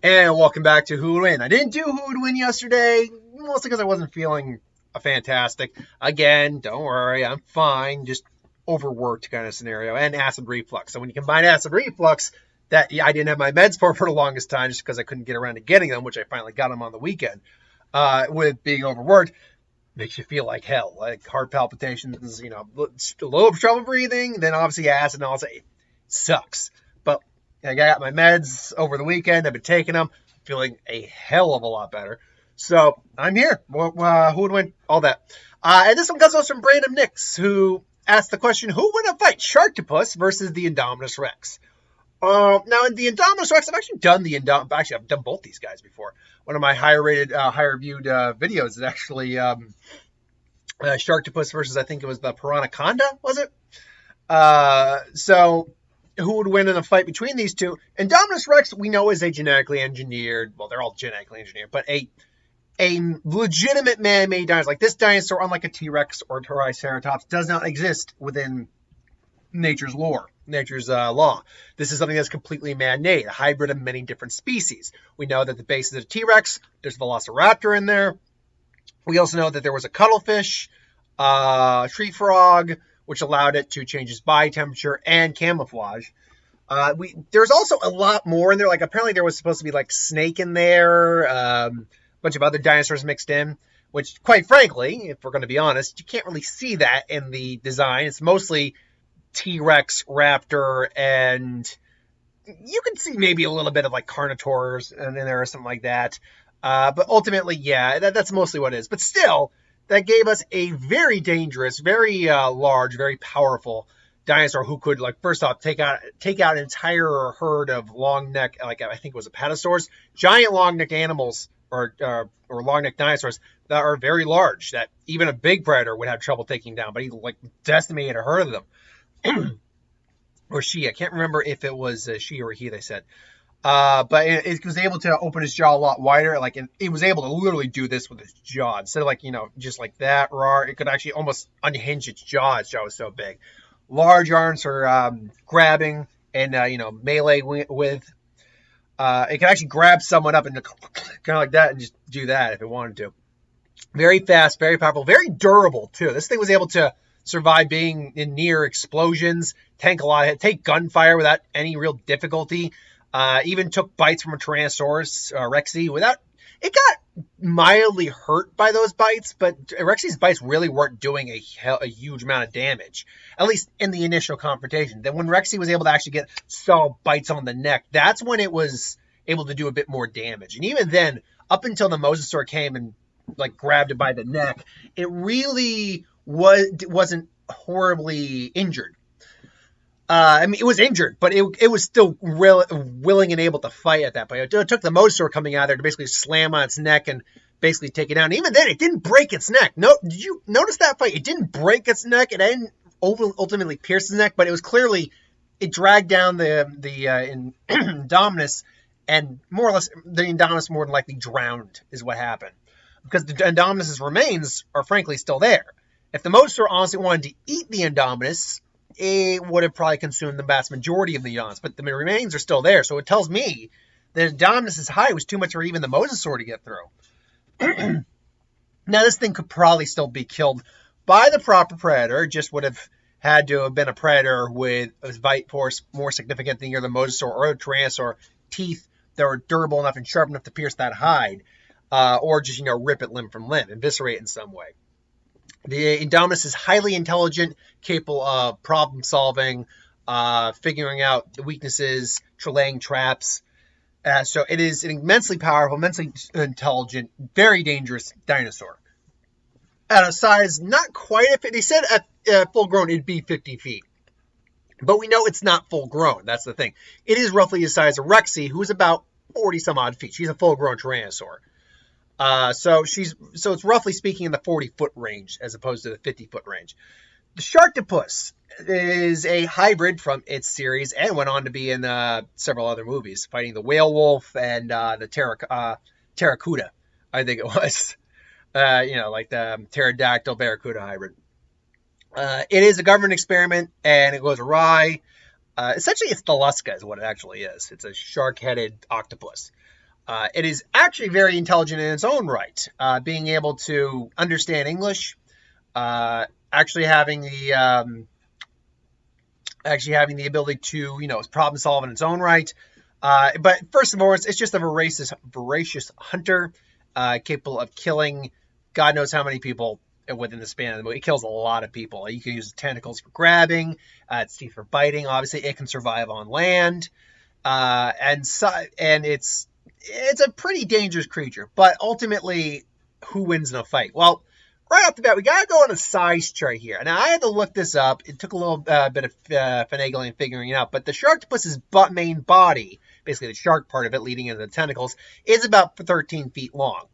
And welcome back to Who Would Win. I didn't do Who Would Win yesterday, mostly because I wasn't feeling fantastic. Again, don't worry, I'm fine. Just overworked kind of scenario and acid reflux. So when you combine acid reflux, I didn't have my meds for the longest time just because I couldn't get around to getting them, which I finally got them on the weekend. With being overworked, makes you feel like hell, like heart palpitations, a little trouble breathing, then obviously acid, and all that sucks. But I got my meds over the weekend. I've been taking them, feeling a hell of a lot better. So I'm here. Who would win? All that. And this one comes us from Brandon Nix, who asked the question, who would fight, Sharktopus versus the Indominus Rex? Now, in the Indominus Rex, I've actually done I've done both these guys before. One of my higher viewed videos is actually Sharktopus versus, I think it was the Piranaconda, was it? So who would win in a fight between these two? Indominus Rex, we know, is a genetically engineered, well, they're all genetically engineered, but a legitimate man-made dinosaur. Like this dinosaur, unlike a T-Rex or a Triceratops, does not exist within nature's law. This is something that's completely man-made, a hybrid of many different species. We know that the base is a T-Rex. There's a Velociraptor in there. We also know that there was a cuttlefish, tree frog, which allowed it to change its body temperature and camouflage. There's also a lot more in there. Like apparently there was supposed to be like snake in there, a bunch of other dinosaurs mixed in, which quite frankly, if we're going to be honest, you can't really see that in the design. It's mostly T-Rex, Raptor, and you can see maybe a little bit of like Carnotaurs in there or something like that. But ultimately, yeah, that's mostly what it is. But still, that gave us a very dangerous, very large, very powerful dinosaur who could, like, first off, take out an entire herd of long neck, like I think it was apatosaurs, giant long neck animals or long neck dinosaurs that are very large, that even a big predator would have trouble taking down. But he like decimated a herd of them. Or she, I can't remember if it was she or he, they said. But it was able to open its jaw a lot wider. Like it was able to literally do this with its jaw. Instead of like, just like that, it could actually almost unhinge its jaw. Its jaw was so big. Large arms for grabbing and, melee with. It could actually grab someone up and kind of like that and just do that if it wanted to. Very fast, very powerful, very durable too. This thing was able to survive being in near explosions, take gunfire without any real difficulty. Even took bites from a Tyrannosaurus Rexy without. It got mildly hurt by those bites, but Rexy's bites really weren't doing a huge amount of damage, at least in the initial confrontation. Then when Rexy was able to actually get solid bites on the neck, that's when it was able to do a bit more damage. And even then, up until the Mosasaur came and like grabbed it by the neck, it really wasn't horribly injured. It was injured, but it was still willing and able to fight at that point. It took the Mosasaur coming out there to basically slam on its neck and basically take it down. And even then, it didn't break its neck. No, did you notice that fight? It didn't break its neck. It didn't ultimately pierce its neck, but it was clearly, it dragged down the Indominus, and more or less, the Indominus more than likely drowned is what happened. Because the Indominus's remains are frankly still there. If the Mosasaur honestly wanted to eat the Indominus, it would have probably consumed the vast majority of the Indominus, but the remains are still there. So it tells me that Indominus's height was too much for even the Mosasaur to get through. Now, this thing could probably still be killed by the proper predator. It just would have had to have been a predator with a bite force more significant than either the Mosasaur or the Tyrannosaur, teeth that were durable enough and sharp enough to pierce that hide, or just, rip it limb from limb, eviscerate it in some way. The Indominus is highly intelligent, capable of problem solving, figuring out the weaknesses, laying traps. So it is an immensely powerful, immensely intelligent, very dangerous dinosaur. At a size not quite at 50, they said at full grown it'd be 50 feet. But we know it's not full grown. That's the thing. It is roughly the size of Rexy, who's about 40 some odd feet. She's a full grown Tyrannosaur. So it's roughly speaking in the 40-foot range as opposed to the 50-foot range. The Sharktopus is a hybrid from its series and went on to be in several other movies, fighting the whale wolf and the Terracuda, I think it was. Like the pterodactyl barracuda hybrid. It is a government experiment and it goes awry. Essentially, it's Thalusca is what it actually is. It's a shark-headed octopus. It is actually very intelligent in its own right, being able to understand English, actually having the ability to, problem solve in its own right. But first of all, it's just a voracious hunter, capable of killing God knows how many people within the span of the movie. It kills a lot of people. You can use its tentacles for grabbing, its teeth for biting. Obviously, it can survive on land, and it's a pretty dangerous creature. But ultimately, who wins in a fight? Well, right off the bat, we got to go on a size chart here. Now, I had to look this up. It took a little bit of finagling and figuring it out. But the Sharktopus's main body, basically the shark part of it leading into the tentacles, is about 13 feet long.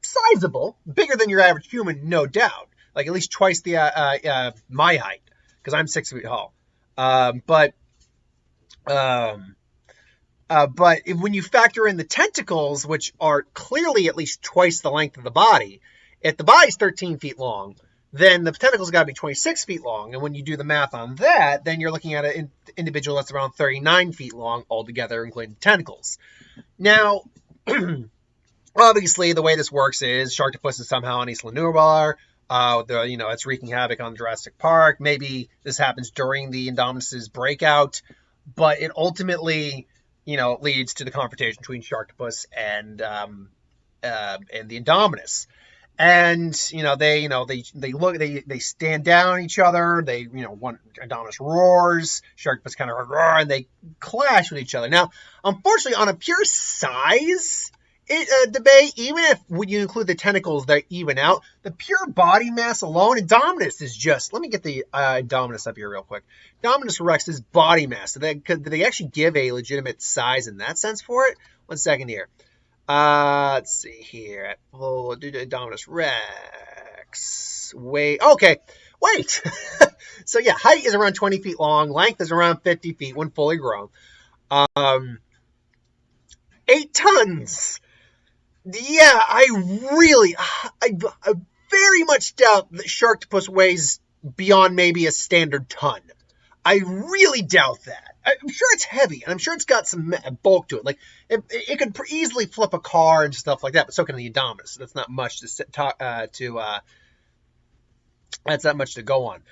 Sizable, bigger than your average human, no doubt. Like at least twice the my height, because I'm 6 feet tall. But when you factor in the tentacles, which are clearly at least twice the length of the body, if the body's 13 feet long, then the tentacles got to be 26 feet long. And when you do the math on that, then you're looking at an individual that's around 39 feet long altogether, including tentacles. Now, obviously, the way this works is Sharktopus is somehow on Isla Nublar. It's wreaking havoc on Jurassic Park. Maybe this happens during the Indominus's breakout, but it ultimately, leads to the confrontation between Sharktopus and the Indominus. And they stand down on each other. One Indominus roars, Sharktopus kind of roar, and they clash with each other. Now, unfortunately, on a pure size debate, even if when you include the tentacles, they even out. The pure body mass alone, Indominus is just. Let me get the Indominus up here real quick. Indominus Rex's body mass. Did they actually give a legitimate size in that sense for it? 1 second here. Let's see here. Indominus Rex. Wait. Okay. Wait. So yeah, height is around 20 feet long. Length is around 50 feet when fully grown. 8 tons. Yeah, I very much doubt that Sharktopus weighs beyond maybe a standard ton. I really doubt that. I'm sure it's heavy, and I'm sure it's got some bulk to it. Like, it could easily flip a car and stuff like that, but so can the Indominus. So that's not much that's not much to go on.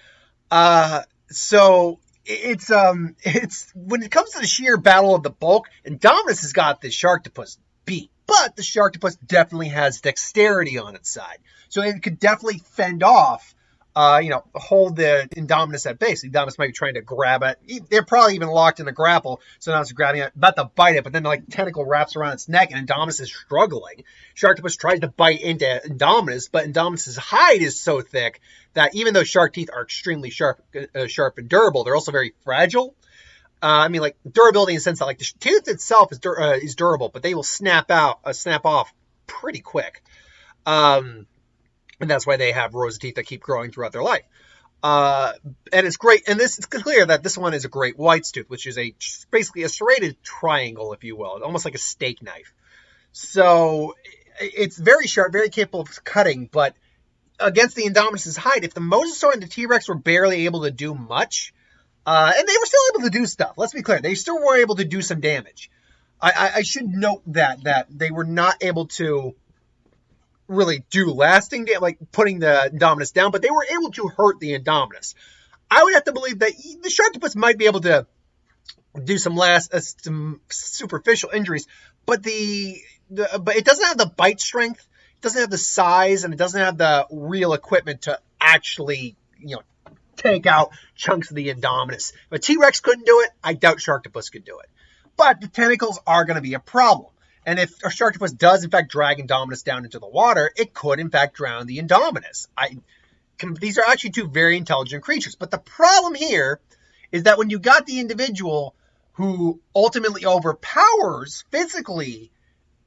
So it's when it comes to the sheer battle of the bulk, Indominus has got the Sharktopus beat. But the Sharktopus definitely has dexterity on its side. So it could definitely fend off, hold the Indominus at bay. So Indominus might be trying to grab it. They're probably even locked in a grapple. So now it's grabbing it, about to bite it, but then the tentacle wraps around its neck and Indominus is struggling. Sharktopus tries to bite into Indominus, but Indominus's hide is so thick that even though shark teeth are extremely sharp and durable, they're also very fragile. Durability in the sense that the tooth itself is durable, but they will snap off pretty quick. And that's why they have rows of teeth that keep growing throughout their life. And it's great. And it's clear that this one is a great white's tooth, which is basically a serrated triangle, if you will, almost like a steak knife. So it's very sharp, very capable of cutting, but against the Indominus's hide, if the Mosasaur and the T-Rex were barely able to do much, and they were still able to do stuff. Let's be clear. They still were able to do some damage. I should note that they were not able to really do lasting damage, like putting the Indominus down, but they were able to hurt the Indominus. I would have to believe that the Sharktopus might be able to do some superficial injuries, but but it doesn't have the bite strength, it doesn't have the size, and it doesn't have the real equipment to actually, take out chunks of the Indominus. If a T-Rex couldn't do it, I doubt Sharktopus could do it. But the tentacles are going to be a problem. And if a Sharktopus does, in fact, drag Indominus down into the water, it could, in fact, drown the Indominus. These are actually two very intelligent creatures. But the problem here is that when you got the individual who ultimately overpowers physically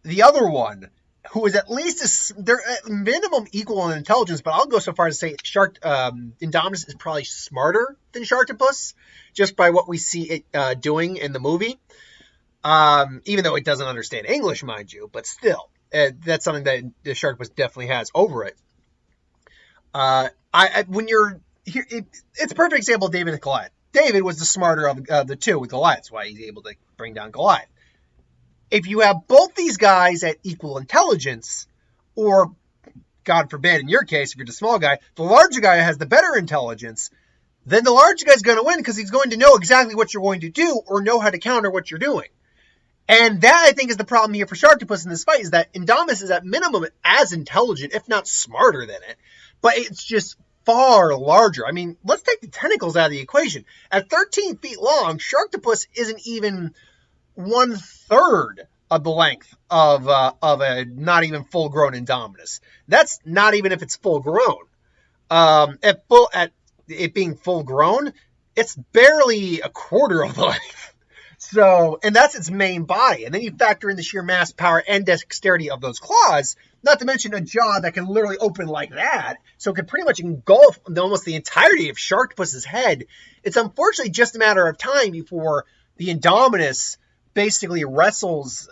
the other one, who is at least they're at minimum equal in intelligence, but I'll go so far as to say Indominus is probably smarter than Sharktopus, just by what we see it doing in the movie. Even though it doesn't understand English, mind you, but still, that's something that the Sharktopus definitely has over it. When you're here, it's a perfect example of David and Goliath. David was the smarter of the two with Goliath. That's why he's able to bring down Goliath. If you have both these these guys at equal intelligence, or God forbid, in your case, if you're the small guy, the larger guy has the better intelligence, then the larger guy's going to win because he's going to know exactly what you're going to do or know how to counter what you're doing. And that, I think, is the problem here for Sharktopus in this fight, is that Indominus is at minimum as intelligent, if not smarter than it, but it's just far larger. I mean, let's take the tentacles out of the equation. At 13 feet long, Sharktopus isn't even 1/3 of the length of a not even full-grown Indominus. That's not even if it's full-grown. At it being full-grown, it's barely a quarter of the length. So, and that's its main body. And then you factor in the sheer mass, power, and dexterity of those claws, not to mention a jaw that can literally open like that. So it could pretty much engulf almost the entirety of Sharktopus's head. It's unfortunately just a matter of time before the Indominus basically wrestles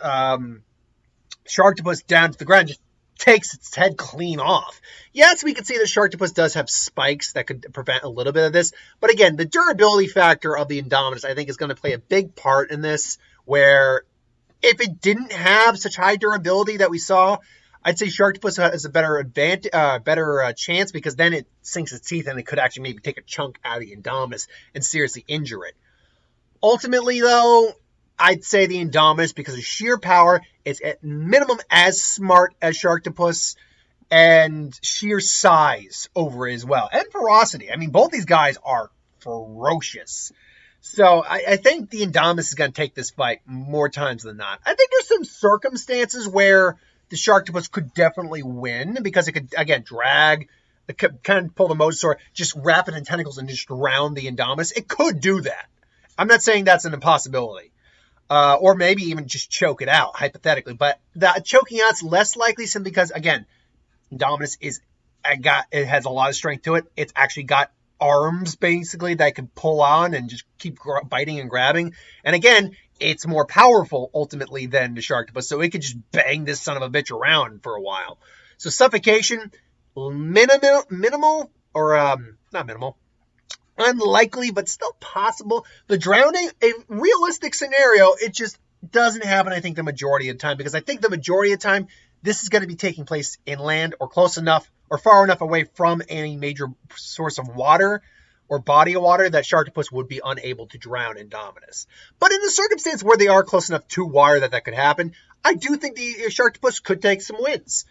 Sharktopus down to the ground, just takes its head clean off. Yes, we can see that Sharktopus does have spikes that could prevent a little bit of this. But again, the durability factor of the Indominus, I think, is going to play a big part in this, where if it didn't have such high durability that we saw, I'd say Sharktopus has a better chance, because then it sinks its teeth and it could actually maybe take a chunk out of the Indominus and seriously injure it. Ultimately, though, I'd say the Indominus, because of sheer power, is at minimum as smart as Sharktopus, and sheer size over it as well, and ferocity. I mean, both these guys are ferocious. So I think the Indominus is going to take this fight more times than not. I think there's some circumstances where the Sharktopus could definitely win, because it could, again, drag, it could kind of pull the Mosasaur, just wrap it in tentacles and just drown the Indominus. It could do that. I'm not saying that's an impossibility. Or maybe even just choke it out, hypothetically. But the choking out's less likely, simply because, again, Indominus it has a lot of strength to it. It's actually got arms, basically, that it can pull on and just keep biting and grabbing. And again, it's more powerful, ultimately, than the Sharktopus. So it could just bang this son of a bitch around for a while. So suffocation, minimal, or not minimal, unlikely, but still possible. The drowning, a realistic scenario, it just doesn't happen, I think, the majority of the time, because I think the majority of the time, this is going to be taking place inland or close enough or far enough away from any major source of water or body of water that Sharktopus would be unable to drown Indominus. But in the circumstance where they are close enough to water that could happen, I do think the Sharktopus could take some wins.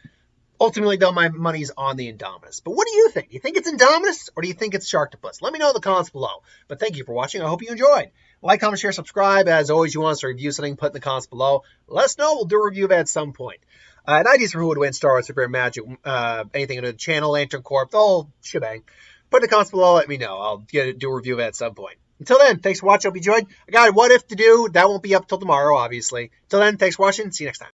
Ultimately, though, my money's on the Indominus. But what do you think? Do you think it's Indominus, or do you think it's Sharktopus? Let me know in the comments below. But thank you for watching. I hope you enjoyed. Like, comment, share, subscribe. As always, you want us to review something, put in the comments below. Let us know. We'll do a review of it at some point. And ideas for who would win Star Wars, Super Magic, anything into the channel, Lantern Corp, the whole shebang. Put in the comments below. Let me know. I'll do a review of it at some point. Until then, thanks for watching. Hope you enjoyed. I got a what if to do. That won't be up till tomorrow, obviously. Until then, thanks for watching. See you next time.